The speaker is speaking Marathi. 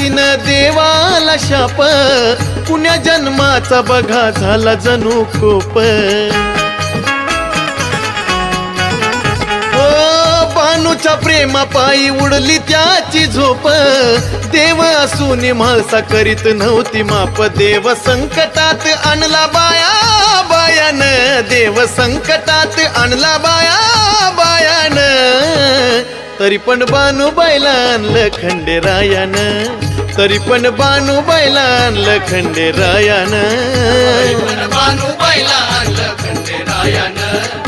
तिनं देवाला शाप, पुण्या जन्माचा बघा झाला जणू कोप. बानूच्या प्रेमापायी उडली त्याची झोप, देव असून म्हाळसा करीत नव्हती माप. देव संकटात आणला बाया बायान, देव संकटात आणला बाया बायान, तरी पण बानूबाईला आणलं खंडेरायानं, तरी पण बानूबाईला आणलं खंडेरायानं, बानूबाईला आणलं खंडेरायानं.